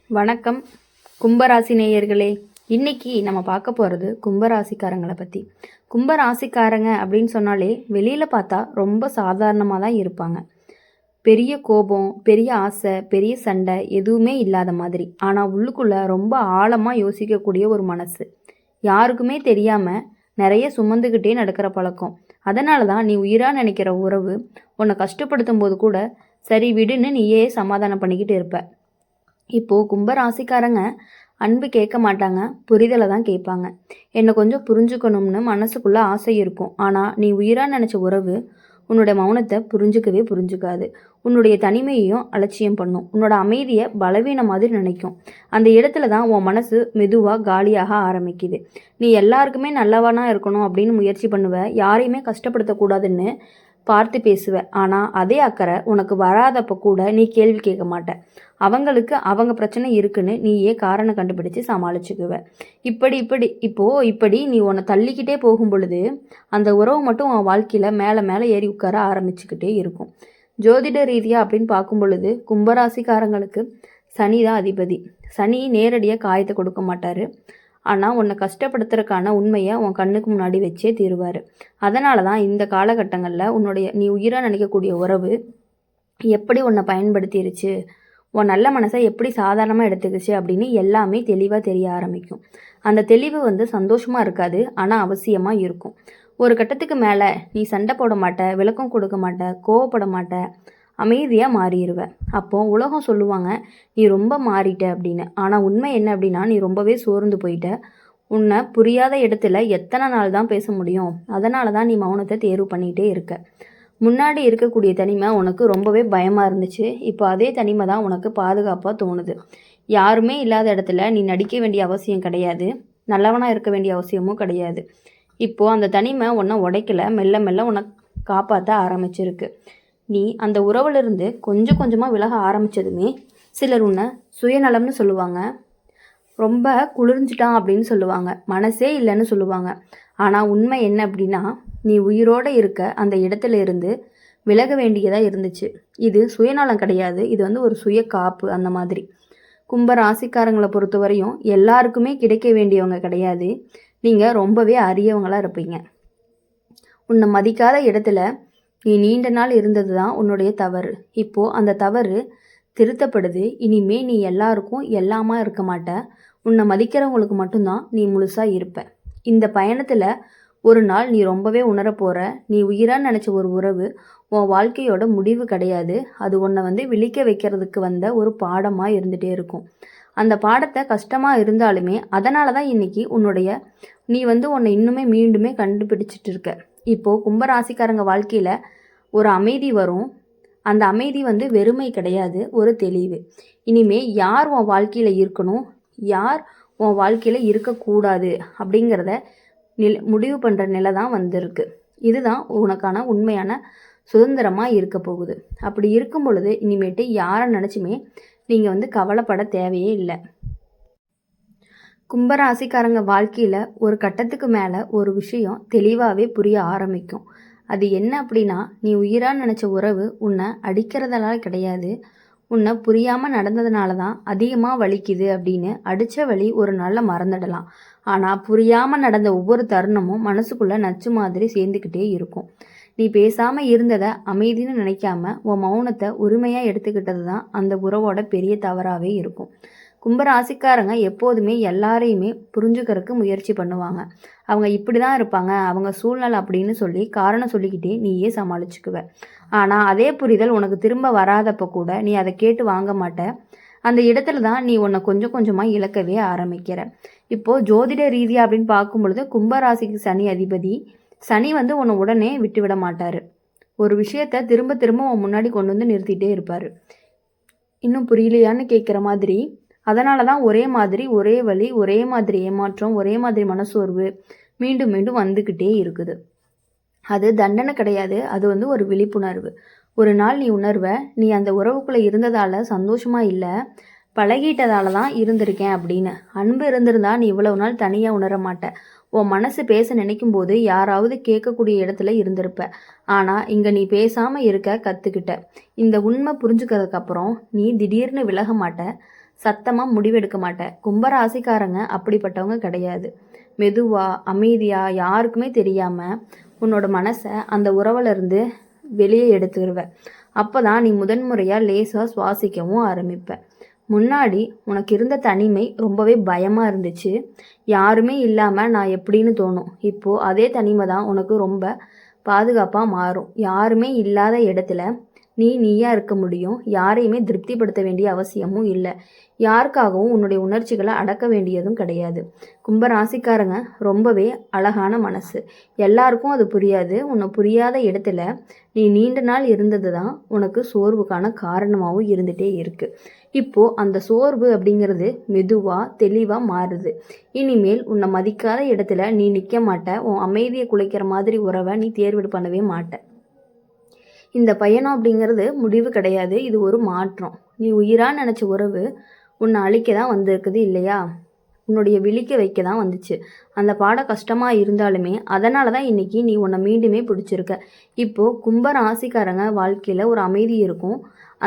வணக்கம் கும்பராசி நேயர்களே. இன்னைக்கு நம்ம பார்க்க போகிறது கும்பராசிக்காரங்களை பற்றி. கும்பராசிக்காரங்க அப்படின்னு சொன்னாலே வெளியில் பார்த்தா ரொம்ப சாதாரணமாக தான் இருப்பாங்க. பெரிய கோபம், பெரிய ஆசை, பெரிய சண்டை எதுவுமே இல்லாத மாதிரி. ஆனால் உள்ளுக்குள்ளே ரொம்ப ஆழமாக யோசிக்கக்கூடிய ஒரு மனசு. யாருக்குமே தெரியாமல் நிறைய சுமந்துக்கிட்டே நடக்கிற பழக்கம். அதனால தான் நீ உயிராக நினைக்கிற உறவு உன்னை கஷ்டப்படுத்தும் போது கூட சரி விடுன்னு நீயே சமாதானம் பண்ணிக்கிட்டு இருப்ப. இப்போது கும்பராசிக்காரங்க அன்பு கேட்க மாட்டாங்க, புரிதலை தான் கேட்பாங்க. என்னை கொஞ்சம் புரிஞ்சுக்கணும்னு மனசுக்குள்ளே ஆசை இருக்கும். ஆனால் நீ உயிராக நினச்ச உறவு உன்னோட மௌனத்தை புரிஞ்சுக்காது. உன்னுடைய தனிமையையும் அலட்சியம் பண்ணும். உன்னோட அமைதியை பலவீனம் மாதிரி நினைக்கும். அந்த இடத்துல தான் உன் மனசு மெதுவாக காலியாக ஆரம்பிக்குது. நீ எல்லாருக்குமே நல்லவனாக இருக்கணும் அப்படின்னு முயற்சி பண்ணுவ, யாரையுமே கஷ்டப்படுத்தக்கூடாதுன்னு பார்த்து பேசுவ. ஆனால் அதே அக்கறை உனக்கு வராதப்போ கூட நீ கேள்வி கேட்க மாட்ட. அவங்களுக்கு அவங்க பிரச்சனை இருக்குன்னு நீயே காரணம் கண்டுபிடிச்சு சமாளிச்சுக்குவ. இப்படி நீ உன்னை தள்ளிக்கிட்டே போகும் பொழுது அந்த உறவு மட்டும் உன் வாழ்க்கையில் மேலே மேலே ஏறி உட்கார ஆரம்பிச்சுக்கிட்டே இருக்கும். ஜோதிட ரீதியாக அப்படின்னு பார்க்கும் பொழுது கும்பராசிக்காரங்களுக்கு சனி தான் அதிபதி. சனி நேரடியாக காயத்தை கொடுக்க மாட்டார். ஆனால் உன்னை கஷ்டப்படுத்துறதுக்கான உண்மையை உன் கண்ணுக்கு முன்னாடி வச்சே தீருவார். அதனால தான் இந்த காலகட்டங்களில் நீ உயிராக நினைக்கக்கூடிய உறவு எப்படி உன்னை பயன்படுத்திருச்சு, உன் நல்ல மனசை எப்படி சாதாரணமாக எடுத்துக்கிச்சு அப்படின்னு எல்லாமே தெளிவாக தெரிய ஆரம்பிக்கும். அந்த தெளிவு சந்தோஷமாக இருக்காது, ஆனால் அவசியமாக இருக்கும். ஒரு கட்டத்துக்கு மேலே நீ சண்டை போட மாட்ட, விளக்கம் கொடுக்க மாட்ட, கோவப்பட மாட்ட, அமைதியாக மாறிடுவ. அப்போது உலகம் சொல்லுவாங்க நீ ரொம்ப மாறிட்ட அப்படின்னு. ஆனால் உண்மை என்ன அப்படின்னா நீ ரொம்பவே சோர்ந்து போயிட்ட. உன்னை புரியாத இடத்துல எத்தனை நாள் தான் பேச முடியும்? அதனால தான் நீ மௌனத்தை தேர்வு பண்ணிகிட்டே இருக்க. முன்னாடி இருக்கக்கூடிய தனிமை உனக்கு ரொம்பவே பயமாக இருந்துச்சு. இப்போ அதே தனிமை தான் உனக்கு பாதுகாப்பாக தோணுது. யாருமே இல்லாத இடத்துல நீ நடிக்க வேண்டிய அவசியம் கிடையாது, நல்லவனாக இருக்க வேண்டிய அவசியமும் கிடையாது. இப்போது அந்த தனிமை உன்னை உடைக்கலை, மெல்ல மெல்ல உன்னை காப்பாற்ற ஆரம்பிச்சிருக்கு. நீ அந்த உறவுலேருந்து கொஞ்சம் கொஞ்சமாக விலக ஆரம்பித்ததுமே சிலர் உன்னை சுயநலம்னு சொல்லுவாங்க, ரொம்ப குளிர்ஞ்சிட்டான் அப்படின்னு சொல்லுவாங்க, மனசே இல்லைன்னு சொல்லுவாங்க. ஆனால் உண்மை என்ன அப்படின்னா நீ உயிரோடு இருக்க அந்த இடத்துல இருந்து விலக வேண்டியதாக இருந்துச்சு. இது சுயநலம் கிடையாது, இது ஒரு சுய காப்பு. அந்த மாதிரி கும்ப ராசிக்காரங்களை பொறுத்த வரையும் எல்லாருக்குமே கிடைக்க வேண்டியவங்க கிடையாது. நீங்கள் ரொம்பவே அரியவங்களாக இருப்பீங்க. உன்னை மதிக்காத இடத்துல நீ நீண்ட நாள் இருந்தது தான் உன்னுடைய தவறு. இப்போது அந்த தவறு திருத்தப்படுது. இனிமே நீ எல்லாருக்கும் எல்லாமா இருக்க மாட்ட. உன்னை மதிக்கிறவங்களுக்கு மட்டும்தான் நீ முழுசாக இருப்ப. இந்த பயணத்தில் ஒரு நாள் நீ ரொம்பவே உணரப்போகிற. நீ உயிராக நினச்ச ஒரு உறவு உன் வாழ்க்கையோட முடிவு கிடையாது. அது உன்னை விழிக்க வைக்கிறதுக்கு வந்த ஒரு பாடமாக இருந்துகிட்டே இருக்கும். அந்த பாடத்தை கஷ்டமாக இருந்தாலுமே அதனால தான் இன்றைக்கி நீ உன்னை இன்னுமே மீண்டுமே கண்டுபிடிச்சிட்டு இருக்க. இப்போது கும்பராசிக்காரங்க வாழ்க்கையில் ஒரு அமைதி வரும். அந்த அமைதி வெறுமை கிடையாது, ஒரு தெளிவு. இனிமே யார் உன் வாழ்க்கையில் இருக்கணும், யார் உன் வாழ்க்கையில் இருக்கக்கூடாது அப்படிங்கிறத முடிவு பண்ணுற நிலை தான் வந்திருக்கு. இதுதான் உனக்கான உண்மையான சுதந்திரமாக இருக்க போகுது. அப்படி இருக்கும் பொழுது இனிமேட்டு யாரை நினச்சுமே நீங்கள் கவலைப்பட தேவையே இல்லை. கும்பராசிக்காரங்க வாழ்க்கையில் ஒரு கட்டத்துக்கு மேலே ஒரு விஷயம் தெளிவாகவே புரிய ஆரம்பிக்கும். அது என்ன அப்படின்னா நீ உயிராக நினச்ச உறவு உன்னை அடிக்கிறதுனால கிடையாது, உன்னை புரியாமல் நடந்ததுனால தான் அதிகமாக வலிக்குது அப்படின்னு அடித்த வலி ஒரு நாளில் மறந்துடலாம். ஆனால் புரியாமல் நடந்த ஒவ்வொரு தருணமும் மனசுக்குள்ளே நச்சு மாதிரி சேர்ந்துக்கிட்டே இருக்கும். நீ பேசாமல் இருந்ததை அமைதின்னு நினைக்காம உன் மௌனத்தை உரிமையாக எடுத்துக்கிட்டது தான் அந்த உறவோட பெரிய தவறாகவே இருக்கும். கும்பராசிக்காரங்க எப்போதுமே எல்லாரையுமே புரிஞ்சுக்கிறதுக்கு முயற்சி பண்ணுவாங்க. அவங்க இப்படி தான் இருப்பாங்க, அவங்க சூழ்நிலை அப்படின்னு சொல்லி காரணம் சொல்லிக்கிட்டே நீயே சமாளிச்சுக்குவ. ஆனால் அதே புரிதல் உனக்கு திரும்ப வராதப்போ கூட நீ அதை கேட்டு வாங்க மாட்ட. அந்த இடத்துல தான் நீ உன்னை கொஞ்சம் கொஞ்சமாக இழக்கவே ஆரம்பிக்கிற. இப்போது ஜோதிட ரீதியாக அப்படின்னு பார்க்கும் பொழுது கும்பராசிக்கு சனி அதிபதி. சனி உன்னை உடனே விட்டு விட மாட்டார். ஒரு விஷயத்தை திரும்ப திரும்ப உன் முன்னாடி கொண்டு நிறுத்திட்டே இருப்பார். இன்னும் புரியலையான்னு கேட்குற மாதிரி. அதனால தான் ஒரே மாதிரி ஒரே வழி, ஒரே மாதிரி ஏமாற்றம், ஒரே மாதிரி மனசோர்வு மீண்டும் மீண்டும் வந்துக்கிட்டே இருக்குது. அது தண்டனை கிடையாது, அது ஒரு விழிப்புணர்வு. ஒரு நாள் நீ உணர்வ நீ அந்த உறவுக்குள்ளே இருந்ததால் சந்தோஷமாக இல்லை, பழகிட்டதால தான் இருந்திருக்கேன் அப்படின்னு. அன்பு இருந்திருந்தா நீ இவ்வளவு நாள் தனியாக உணர மாட்ட. உன் மனசு பேச நினைக்கும் போது யாராவது கேட்கக்கூடிய இடத்துல இருந்திருப்ப. ஆனால் இங்கே நீ பேசாமல் இருக்க கற்றுக்கிட்ட. இந்த உண்மை புரிஞ்சுக்கிறதுக்கப்புறம் நீ திடீர்னு விலக மாட்ட, சத்தமாக முடிவெடுக்க மாட்ட. கும்பராசிக்காரங்க அப்படிப்பட்டவங்க கிடையாது. மெதுவாக அமைதியாக யாருக்குமே தெரியாமல் உன்னோட மனசை அந்த உறவுலேருந்து வெளியே எடுத்துருவ. அப்போ தான் நீ முதன்முறையாக லேசாக சுவாசிக்கவும் ஆரம்பிப்ப. முன்னாடி உனக்கு இருந்த தனிமை ரொம்பவே பயமாக இருந்துச்சு. யாருமே இல்லாமல் நான் எப்படின்னு தோணும். இப்போது அதே தனிமை தான் உனக்கு ரொம்ப பாதுகாப்பாக மாறும். யாருமே இல்லாத இடத்துல நீயா இருக்க முடியும். யாரையுமே திருப்திப்படுத்த வேண்டிய அவசியமும் இல்லை. யாருக்காகவும் உன்னுடைய உணர்ச்சிகளை அடக்க வேண்டியதும் கிடையாது. கும்பராசிக்காரங்க ரொம்பவே அழகான மனசு. எல்லாருக்கும் அது புரியாது. உன்னை புரியாத இடத்துல நீ நீண்ட நாள் இருந்தது தான் உனக்கு சோர்வுக்கான காரணமாகவும் இருந்துகிட்டே இருக்குது. இப்போது அந்த சோர்வு அப்படிங்கிறது மெதுவாக தெளிவாக மாறுது. இனிமேல் உன்னை மதிக்காத இடத்துல நீ நிற்க மாட்ட. உன் அமைதியை குலைக்கிற மாதிரி உறவை நீ தேர்வு பண்ணவே மாட்ட. இந்த பயணம் அப்படிங்கிறது முடிவு கிடையாது. இது ஒரு மாற்றம். நீ உயிராக நினச்ச உறவு உன்னை அழிக்க தான் வந்திருக்குது இல்லையா? உன்னுடைய விழிக்க வைக்க தான் வந்துச்சு. அந்த பாடம் கஷ்டமாக இருந்தாலுமே அதனால தான் இன்றைக்கி நீ உன்னை மீண்டுமே பிடிச்சிருக்க. இப்போது கும்பராசிக்காரங்க வாழ்க்கையில் ஒரு அமைதி இருக்கும்.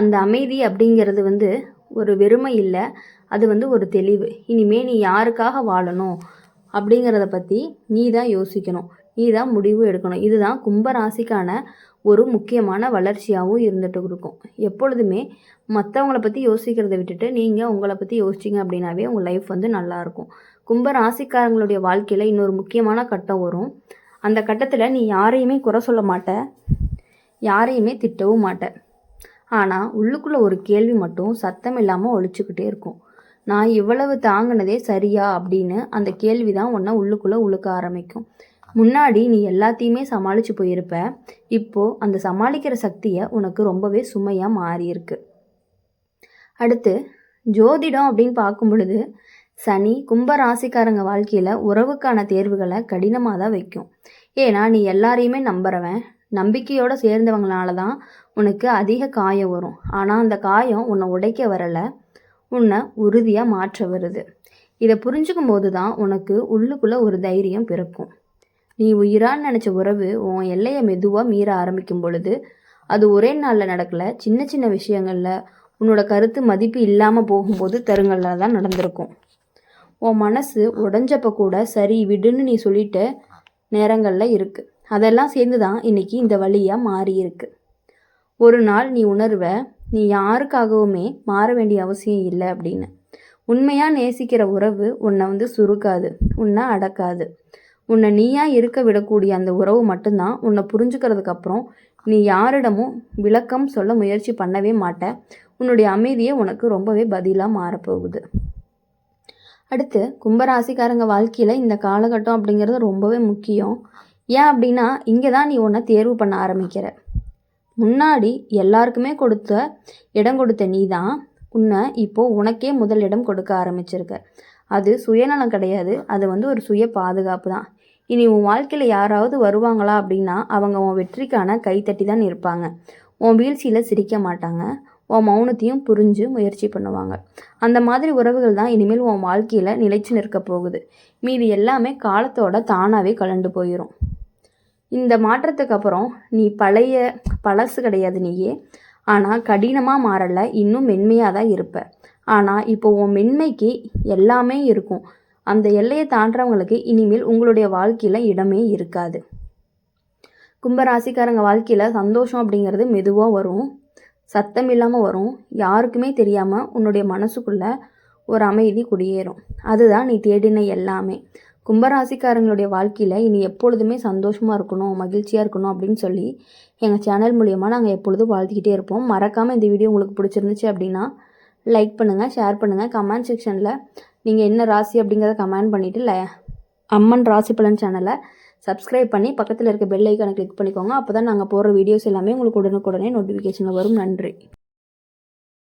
அந்த அமைதி அப்படிங்கிறது ஒரு வெறுமை இல்லை, அது ஒரு தெளிவு. இனிமேல் நீ யாருக்காக வாழணும் அப்படிங்கிறத பற்றி நீ தான் யோசிக்கணும், நீ தான் முடிவு எடுக்கணும். இதுதான் கும்பராசிக்கான ஒரு முக்கியமான வளர்ச்சியாகவும் இருந்துட்டு இருக்கும். எப்பொழுதுமே மற்றவங்கள பற்றி யோசிக்கிறத விட்டுட்டு நீங்கள் உங்களை பற்றி யோசிச்சிங்க அப்படின்னாவே உங்கள் லைஃப் நல்லாயிருக்கும். கும்பராசிக்காரங்களுடைய வாழ்க்கையில் இன்னொரு முக்கியமான கட்டம் வரும். அந்த கட்டத்தில் நீ யாரையுமே குறை சொல்ல மாட்ட, யாரையுமே திட்டவும் மாட்ட. ஆனால் உள்ளுக்குள்ளே ஒரு கேள்வி மட்டும் சத்தம் இல்லாமல் ஒழிச்சுக்கிட்டே இருக்கும். நான் இவ்வளவு தாங்கினதே சரியா அப்படின்னு அந்த கேள்வி தான் உன்னை உள்ளுக்குள்ளே உழுக்க ஆரம்பிக்கும். முன்னாடி நீ எல்லாத்தையுமே சமாளித்து போயிருப்ப. இப்போது அந்த சமாளிக்கிற சக்தியை உனக்கு ரொம்பவே சுமையாக மாறியிருக்கு. அடுத்து ஜோதிடம் அப்படின்னு பார்க்கும் பொழுது சனி கும்பராசிக்காரங்க வாழ்க்கையில் உறவுக்கான தேர்வுகளை கடினமாக தான் வைக்கும். ஏன்னா நீ எல்லாரையுமே நம்புறவன். நம்பிக்கையோடு சேர்ந்தவங்களால தான் உனக்கு அதிக காயம் வரும். ஆனால் அந்த காயம் உன்னை உடைக்க வரலை, உன்னை உறுதியாக மாற்ற வருது. இதை புரிஞ்சுக்கும் போது தான் உனக்கு உள்ளுக்குள்ளே ஒரு தைரியம் பிறக்கும். நீ உயிரான்னு நினச்ச உறவு உன் எல்லையை மெதுவாக மீற ஆரம்பிக்கும் பொழுது அது ஒரே நாளில் நடக்கலை. சின்ன சின்ன விஷயங்களில் உன்னோட கருத்து மதிப்பு இல்லாமல் போகும்போது தருங்களில் தான் நடந்திருக்கும். உன் மனசு உடஞ்சப்போ கூட சரி விடுன்னு நீ சொல்லிட்ட நேரங்களில் இருக்குது. அதெல்லாம் சேர்ந்து தான் இன்றைக்கி இந்த வழியாக மாறியிருக்கு. ஒரு நாள் நீ உணர்வ நீ யாருக்காகவுமே மாற வேண்டிய அவசியம் இல்லை அப்படின்னு. உண்மையாக நேசிக்கிற உறவு உன்னை சுருக்காது, உன்னை அடக்காது. உன்னை நீயா இருக்க விடக்கூடிய அந்த உறவு மட்டும்தான் உன்னை புரிஞ்சுக்கிறதுக்கப்புறம் நீ யாரிடமும் விளக்கம் சொல்ல முயற்சி பண்ணவே மாட்ட. உன்னுடைய அமைதியே உனக்கு ரொம்பவே பதிலாக மாறப்போகுது. அடுத்து கும்பராசிக்காரங்க வாழ்க்கையில் இந்த காலகட்டம் அப்படிங்கிறது ரொம்பவே முக்கியம். ஏன் அப்படின்னா இங்கே தான் நீ உன்னை தேர்வு பண்ண ஆரம்பிக்கிற. முன்னாடி எல்லாருக்குமே இடம் கொடுத்த நீ தான் உன்னை இப்போது உனக்கே முதல் இடம் கொடுக்க ஆரம்பிச்சிருக்க. அது சுயநலம் கிடையாது, அது ஒரு சுய பாதுகாப்பு தான். இனி உன் வாழ்க்கையில் யாராவது வருவாங்களா அப்படின்னா அவங்க உன் வெற்றிக்கான கைத்தட்டி தான் இருப்பாங்க. உன் வீழ்ச்சியில் சிரிக்க மாட்டாங்க. உன் மௌனத்தையும் புரிஞ்சு முயற்சி பண்ணுவாங்க. அந்த மாதிரி உறவுகள் தான் இனிமேல் உன் வாழ்க்கையில் நிலைச்சு நிற்க போகுது. மீதி எல்லாமே காலத்தோட தானாகவே கலண்டு போயிடும். இந்த மாற்றத்துக்கு அப்புறம் நீ பழசு கிடையாது நீயே. ஆனால் கடினமாக மாறலை, இன்னும் மென்மையாக தான் இருப்ப. ஆனால் இப்போ உன் மென்மைக்கு எல்லாமே இருக்கும். அந்த எல்லையை தாண்டுறவங்களுக்கு இனிமேல் உங்களுடைய வாழ்க்கையில் இடமே இருக்காது. கும்பராசிக்காரங்க வாழ்க்கையில் சந்தோஷம் அப்படிங்கிறது மெதுவாக வரும், சத்தம் இல்லாமல் வரும். யாருக்குமே தெரியாமல் உன்னுடைய மனசுக்குள்ளே ஒரு அமைதி குடியேறும். அதுதான் நீ தேடின எல்லாமே. கும்பராசிக்காரங்களுடைய வாழ்க்கையில் இனி எப்பொழுதுமே சந்தோஷமாக இருக்கணும், மகிழ்ச்சியாக இருக்கணும் அப்படின்னு சொல்லி எங்கள் சேனல் மூலியமாக நாங்கள் எப்பொழுதும் வாழ்த்திக்கிட்டே இருப்போம். மறக்காமல் இந்த வீடியோ உங்களுக்கு பிடிச்சிருந்துச்சு அப்படின்னா லைக் பண்ணுங்கள், ஷேர் பண்ணுங்கள். கமெண்ட் செக்ஷனில் நீங்கள் என்ன ராசி அப்படிங்கிறத கமெண்ட் பண்ணிவிட்டு அம்மன் ராசி பலன் சேனலை சப்ஸ்கிரைப் பண்ணி பக்கத்தில் இருக்க பெல் ஐக்கானை கிளிக் பண்ணிக்கோங்க. அப்போ தான் நாங்கள் போடுற வீடியோஸ் எல்லாமே உங்களுக்கு உடனுக்குடனே நோட்டிஃபிகேஷனில் வரும். நன்றி.